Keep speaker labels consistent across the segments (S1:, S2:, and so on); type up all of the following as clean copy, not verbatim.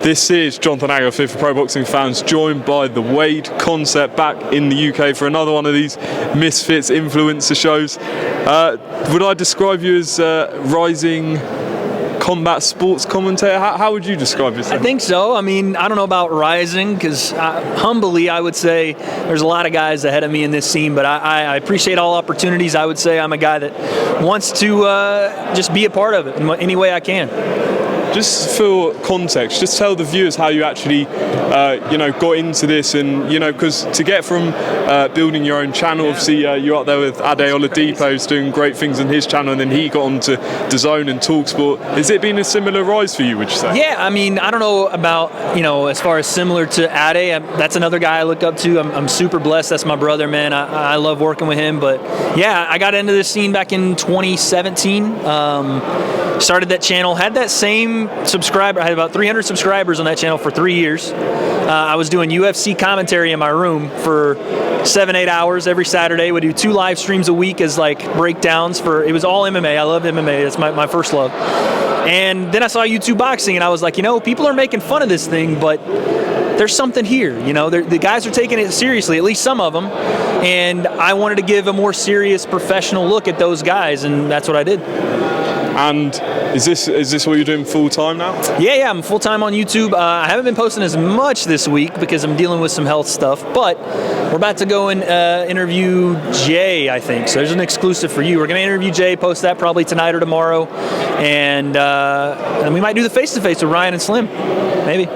S1: This is Jonathan Agger, Fit for Pro Boxing Fans, joined by the W.A.D.E Concept back in the UK for another one of these Misfits influencer shows. Would I describe you as rising combat sports commentator? How would you describe yourself?
S2: I think so. I mean, I don't know about rising, because humbly I would say there's a lot of guys ahead of me in this scene, but I appreciate all opportunities. I would say I'm a guy that wants to just be a part of it in any way I can.
S1: Just for context, just tell the viewers how you actually, got into this, and because to get from building your own channel, obviously you're up there with W.A.D.E Oladipo's doing great things on his channel, and then he got onto DAZN and TalkSport. Has it been a similar rise for you, would you say?
S2: Yeah, I mean, I don't know about as far as similar to W.A.D.E, that's another guy I look up to. I'm super blessed. That's my brother, man. I love working with him. But yeah, I got into this scene back in 2017. Started that channel, had that same subscriber. I had about 300 subscribers on that channel for 3 years. I was doing UFC commentary in my room for 7-8 hours every Saturday. We do 2 live streams a week as like breakdowns it was all MMA. I love MMA. That's my first love. And then I saw YouTube boxing, and I was like, people are making fun of this thing, but there's something here. The guys are taking it seriously, at least some of them. And I wanted to give a more serious professional look at those guys, and that's what I did.
S1: And is this what you're doing full time now?
S2: Yeah, I'm full time on YouTube. I haven't been posting as much this week because I'm dealing with some health stuff, but we're about to go and interview Jay, I think. So there's an exclusive for you. We're going to interview Jay, post that probably tonight or tomorrow, and we might do the face-to-face with Ryan and Slim, maybe.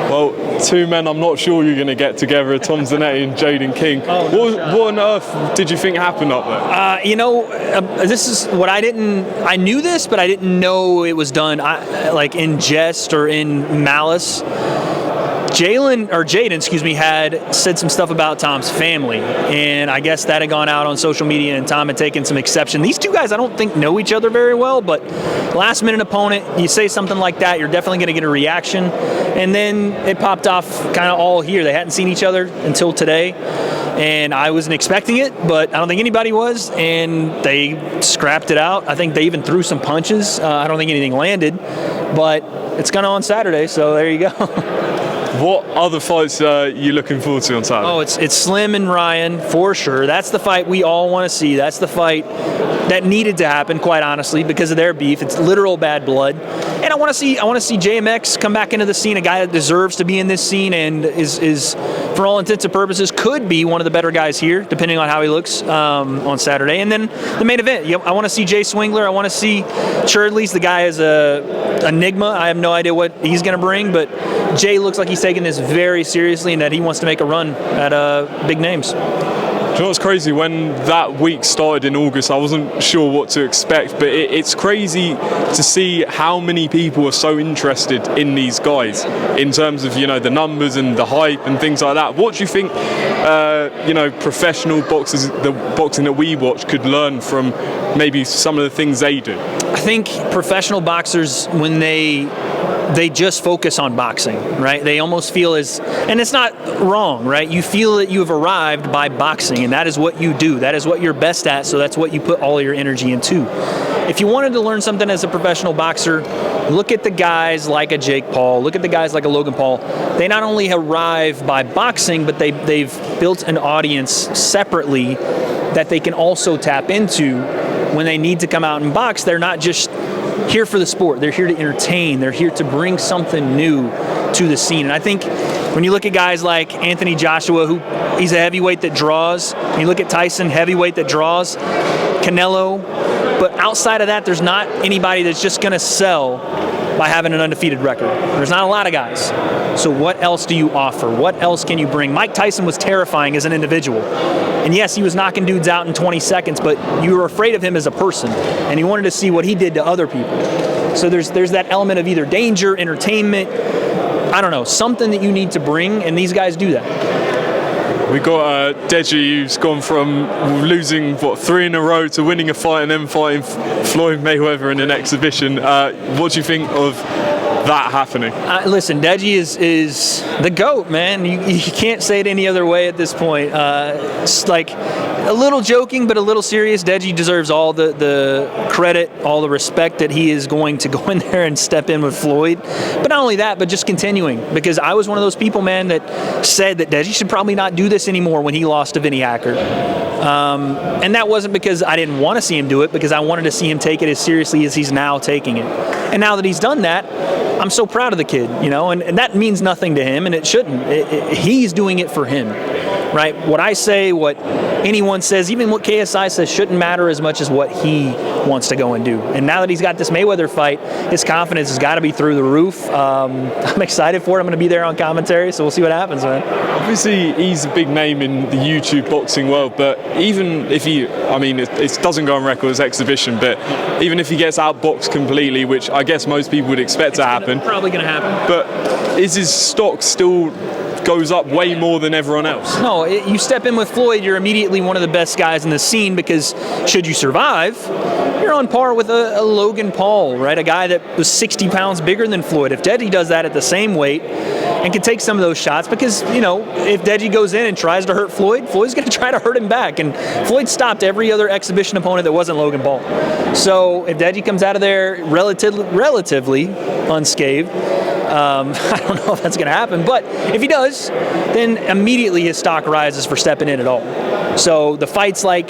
S1: Well, 2 men I'm not sure you're going to get together, Tom Zanetti and Jaden King. What on earth did you think happened up there?
S2: This is what I knew this, but I didn't know it was done like in jest or in malice. Jaden, had said some stuff about Tom's family, and I guess that had gone out on social media, and Tom had taken some exception. These two guys I don't think know each other very well, but last minute opponent, you say something like that, you're definitely going to get a reaction. And then it popped off kind of all here. They hadn't seen each other until today, and I wasn't expecting it, but I don't think anybody was, and they scrapped it out. I think they even threw some punches. I don't think anything landed, but it's going on Saturday, so there you go.
S1: What other fights are you looking forward to on Saturday?
S2: Oh, it's Slim and Ryan for sure. That's the fight we all want to see. That's the fight that needed to happen, quite honestly, because of their beef. It's literal bad blood. And I want to see JMX come back into the scene, a guy that deserves to be in this scene and is for all intents and purposes could be one of the better guys here, depending on how he looks on Saturday. And then the main event, I want to see Jay Swingler. I want to see Cherdleys. The guy is a enigma. I have no idea what he's going to bring, but Jay looks like he's taking this very seriously and that he wants to make a run at big names.
S1: Do you know what's crazy? When that week started in August, I wasn't sure what to expect, but it's crazy to see how many people are so interested in these guys in terms of, the numbers and the hype and things like that. What do you think, professional boxers, the boxing that we watch, could learn from maybe some of the things they do?
S2: I think professional boxers, when they just focus on boxing, right? They almost feel and it's not wrong, right? You feel that you have arrived by boxing, and that is what you do. That is what you're best at, so that's what you put all your energy into. If you wanted to learn something as a professional boxer, look at the guys like a Jake Paul, look at the guys like a Logan Paul. They not only arrive by boxing, but they've built an audience separately that they can also tap into when they need to come out and box. They're not just here for the sport. They're here to entertain. They're here to bring something new to the scene. And I think when you look at guys like Anthony Joshua, who he's a heavyweight that draws. When you look at Tyson, heavyweight that draws. Canelo. But outside of that, there's not anybody that's just going to sell by having an undefeated record. There's not a lot of guys. So what else do you offer? What else can you bring? Mike Tyson was terrifying as an individual. And yes, he was knocking dudes out in 20 seconds, but you were afraid of him as a person, and you wanted to see what he did to other people. So there's that element of either danger, entertainment, I don't know, something that you need to bring, and these guys do that.
S1: We got Deji, who's gone from losing 3 in a row to winning a fight and then fighting Floyd Mayweather in an exhibition. What do you think of that happening?
S2: Listen, Deji is the GOAT, man. You can't say it any other way at this point. It's like a little joking, but a little serious. Deji deserves all the credit, all the respect that he is going to go in there and step in with Floyd. But not only that, but just continuing. Because I was one of those people, man, that said that Deji should probably not do this anymore when he lost to Vinny Hacker. And that wasn't because I didn't want to see him do it, because I wanted to see him take it as seriously as he's now taking it. And now that he's done that, I'm so proud of the kid, you know, and that means nothing to him, and it shouldn't. He's doing it for him, right? What I say, what anyone says, even what KSI says, shouldn't matter as much as what he wants to go and do. And now that he's got this Mayweather fight, his confidence has got to be through the roof. I'm excited for it. I'm going to be there on commentary, so we'll see what happens, man.
S1: Obviously, he's a big name in the YouTube boxing world, but even if it doesn't go on record as exhibition, but even if he gets outboxed completely, which I guess most people would expect to happen.
S2: Probably going to happen.
S1: But is his stock still goes up way more than everyone else?
S2: No, you step in with Floyd, you're immediately one of the best guys in the scene, because should you survive, you're on par with a Logan Paul, right? A guy that was 60 pounds bigger than Floyd. If Deji does that at the same weight and can take some of those shots, because, you know, if Deji goes in and tries to hurt Floyd, Floyd's going to try to hurt him back. And Floyd stopped every other exhibition opponent that wasn't Logan Paul. So if Deji comes out of there relatively unscathed, I don't know if that's going to happen, but if he does, then immediately his stock rises for stepping in at all. So the fights like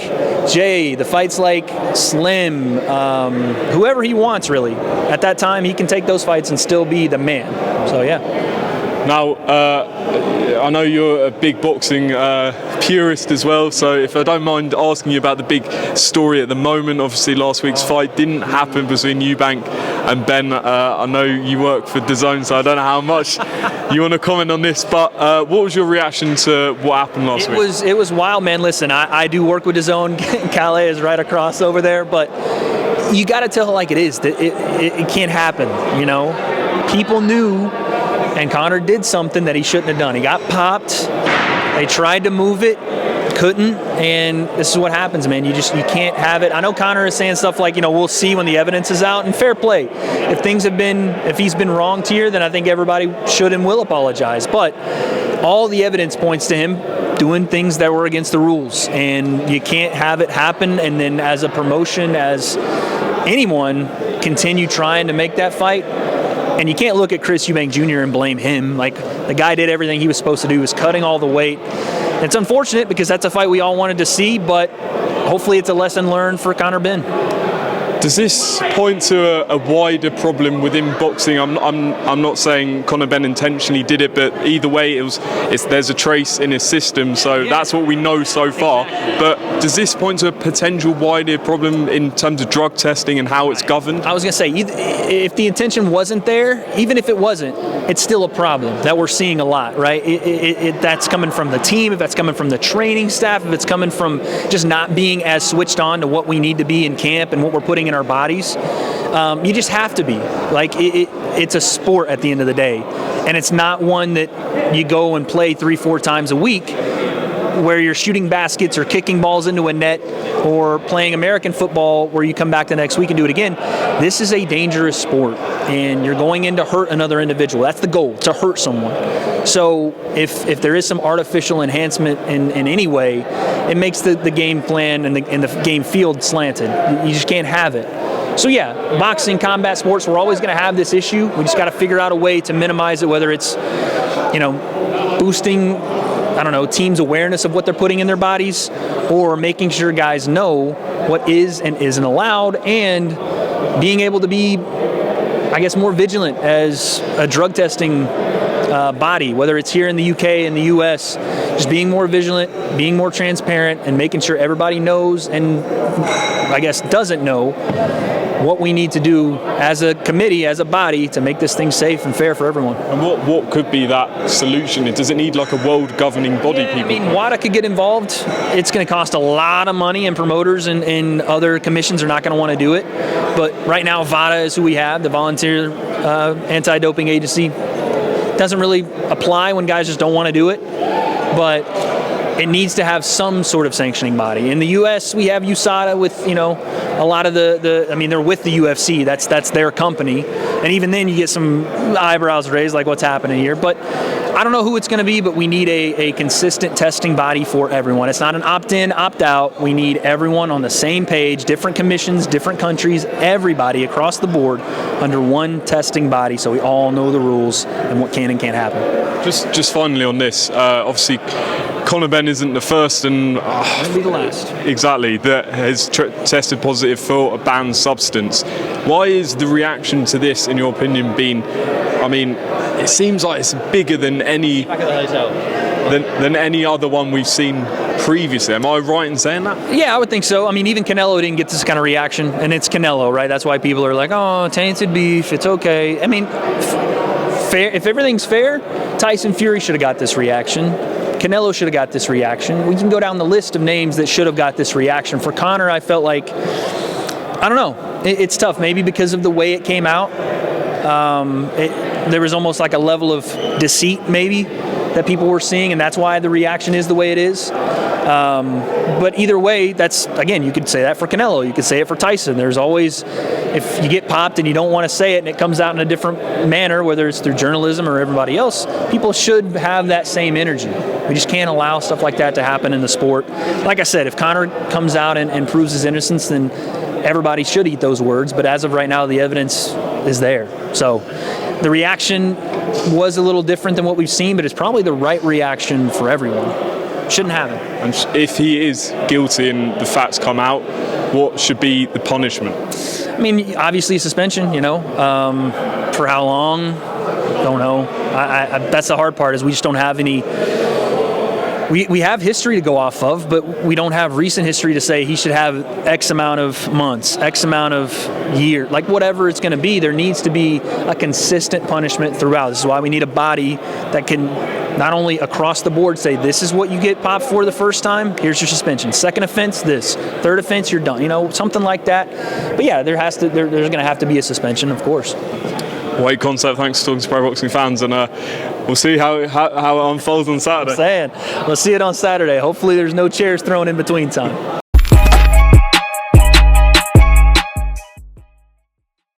S2: Jay, the fights like Slim, whoever he wants, really, at that time he can take those fights and still be the man. So yeah.
S1: Now, I know you're a big boxing purist as well, so if I don't mind asking you about the big story at the moment. Obviously last week's fight didn't happen between Eubank and Ben. I know you work for DAZN, so I don't know how much you want to comment on this, but what was your reaction to what happened last week?
S2: It was wild, man. Listen, I do work with DAZN. Calais is right across over there, but you got to tell it like it is. That it can't happen, you know? People knew, and Conor did something that he shouldn't have done. He got popped. They tried to move it, couldn't, and this is what happens, man. You can't have it. I know Conor is saying stuff like, you know, we'll see when the evidence is out, and fair play. If he's been wronged here, then I think everybody should and will apologize. But all the evidence points to him doing things that were against the rules, and you can't have it happen, and then as a promotion, as anyone, continue trying to make that fight. And you can't look at Chris Eubank Jr. and blame him. Like, the guy did everything he was supposed to do. He was cutting all the weight. It's unfortunate because that's a fight we all wanted to see, but hopefully it's a lesson learned for Conor Benn.
S1: Does this point to a wider problem within boxing? I'm not saying Conor Benn intentionally did it, but either way, there's a trace in his system, so that's what we know so far. Exactly. But does this point to a potential wider problem in terms of drug testing and how it's governed? I
S2: was going to say, if the intention wasn't there, even if it wasn't, it's still a problem that we're seeing a lot, right? That's coming from the team, if that's coming from the training staff, if it's coming from just not being as switched on to what we need to be in camp and what we're putting in our bodies. You just have to be. Like, it's a sport at the end of the day, and it's not one that you go and play 3-4 times a week where you're shooting baskets or kicking balls into a net or playing American football where you come back the next week and do it again. This is a dangerous sport, and you're going in to hurt another individual. That's the goal, to hurt someone. So if there is some artificial enhancement in any way, it makes the game plan and the game field slanted. You just can't have it. So yeah, boxing, combat sports, we're always going to have this issue. We just got to figure out a way to minimize it, whether it's, you know, boosting, I don't know, teams' awareness of what they're putting in their bodies, or making sure guys know what is and isn't allowed, and being able to be, I guess, more vigilant as a drug testing body, whether it's here in the UK and the US, just being more vigilant, being more transparent, and making sure everybody knows and, I guess, doesn't know what we need to do as a committee, as a body, to make this thing safe and fair for everyone.
S1: And what could be that solution? Does it need like a world governing body?
S2: I mean, WADA could get involved. It's going to cost a lot of money, and promoters and other commissions are not going to want to do it. But right now, VADA is who we have, the Volunteer Anti-Doping Agency. Doesn't really apply when guys just don't want to do it. But it needs to have some sort of sanctioning body. In the U.S., we have USADA with, a lot of I mean, they're with the UFC. That's their company. And even then, you get some eyebrows raised, like what's happening here. But I don't know who it's going to be, but we need a consistent testing body for everyone. It's not an opt-in, opt-out. We need everyone on the same page, different commissions, different countries, everybody across the board under one testing body so we all know the rules and what can and can't happen.
S1: Just finally on this, obviously Conor Benn isn't the first and
S2: Won't be the last.
S1: Exactly, that has tested positive for a banned substance. Why is the reaction to this, in your opinion, been? I mean, it seems like it's bigger than any other one we've seen previously. Am I right in saying that?
S2: Yeah, I would think so. I mean, even Canelo didn't get this kind of reaction, and it's Canelo, right? That's why people are like, oh, tainted beef, it's okay. I mean, fair. If everything's fair, Tyson Fury should have got this reaction. Canelo should have got this reaction. We can go down the list of names that should have got this reaction. For Conor, I felt like, I don't know, it's tough. Maybe because of the way it came out. There was almost like a level of deceit, maybe, that people were seeing, and that's why the reaction is the way it is. But either way, that's, again, you could say that for Canelo. You could say it for Tyson. There's always, if you get popped and you don't want to say it and it comes out in a different manner, whether it's through journalism or everybody else, people should have that same energy. We just can't allow stuff like that to happen in the sport. Like I said, if Conor comes out and proves his innocence, then everybody should eat those words. But as of right now, the evidence is there. So the reaction was a little different than what we've seen, but it's probably the right reaction for everyone. Shouldn't happen.
S1: And if he is guilty and the facts come out, what should be the punishment?
S2: I mean, obviously suspension, for how long? Don't know. That's the hard part, is we just don't have any. We have history to go off of, but we don't have recent history to say he should have X amount of months, X amount of years, like whatever it's going to be. There needs to be a consistent punishment throughout. This is why we need a body that can not only across the board say, this is what you get popped for the first time, here's your suspension. Second offense, this. Third offense, you're done. Something like that. But yeah, there's going to have to be a suspension, of course.
S1: W.A.D.E Concept, thanks for talking to pro boxing fans, and we'll see how it unfolds on Saturday.
S2: We'll see it on Saturday. Hopefully there's no chairs thrown in between time.